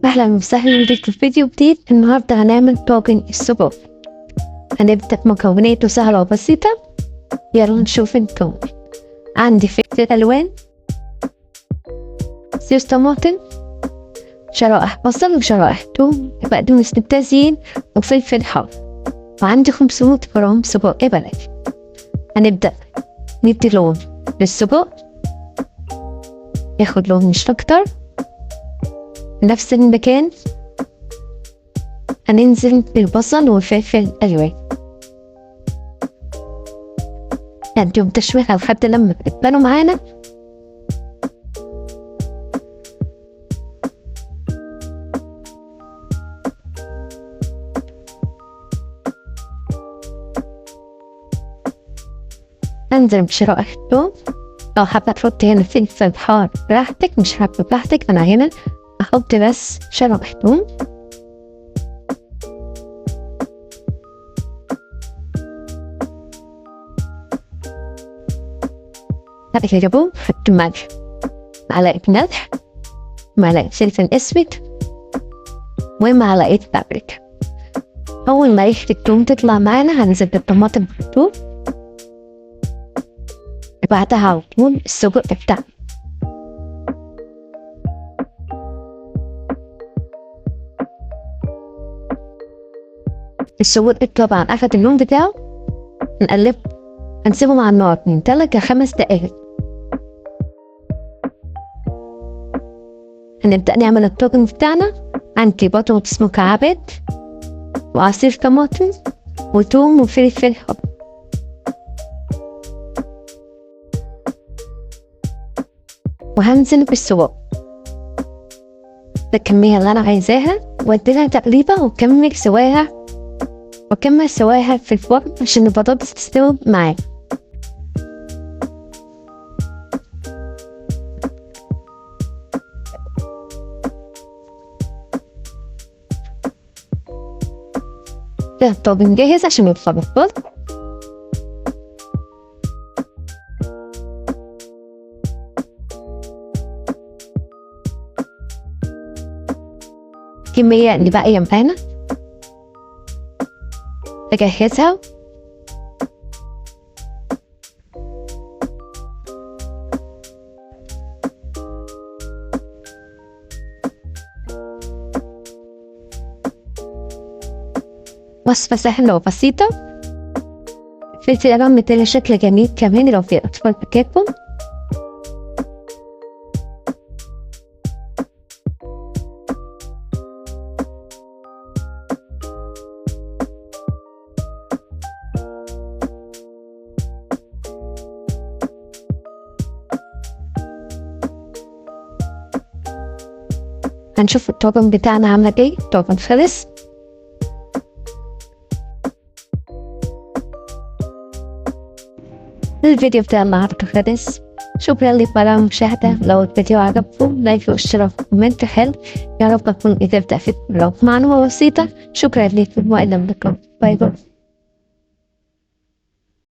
أهلا وسهلا بك في فيديو جديد. النهاردة هنعمل طاجن السجق. هنبدأ بمكوناته سهلة وبسيطة. يلا نشوف التوم. عندي فلفل ألوان، صوص طماطم، شرائح بصل وشرائح توم، بقدونس نبتازين وفلفل حار، وعندي 500 جرام سجق بلدي. هنبدأ ندي لون للسجق، ياخد لون مش أكتر. نفس المكان هننزل بالبصل والفلفل الألوان، نديهم تشويحة لحد لما يتبانوا معانا. انزل بشرائح الثوم، لو حابة تحطي هنا فلفل حار براحتك، مش حابة براحتك. انا هنا احط بس شرائح ثوم. بعد كده حط ملح، معلقة ملح، معلقة فلفل اسود، ومعلقة بابريكا. اول ما ريحة الثوم تطلع معانا هنزل بالطماطم والثوم، بعدها على طول السجق بتاعنا. السجق طبعا اخد اللون بتاعه، نقلب، هنسيبهم على النار من 3 ل5 دقايق. هنبدأ نعمل الطاجن بتاعنا. عندي بطاطس مكعبات وعصير طماطم وثوم وفلفل حار، وهنزل بالسجق بالكمية اللي أنا عايزاها، وأديلها تقليبة وأكمل سواها في الفرن عشان البطاطس تستوي معايا. ده الطاجن جاهز عشان يدخل الفرن. الكمية اللي باقية معانا بجهزها، وصفة سهلة وبسيطة. فلفل ألوان مديلها شكل جميل كمان لو في أطفال بتاكل. هنشوف الطاجن بتاعنا عامل ايه. الطاجن خلص. الفيديو بتاع النهارده خلص. شكرا لك على المشاهدة. لو الفيديو عجبكم لايك واشتراك وكومنت حلو. يا رب اكون قدرت افيدكم لو معلومة بسيطة. شكرا لكم والى اللقاء. باي باي.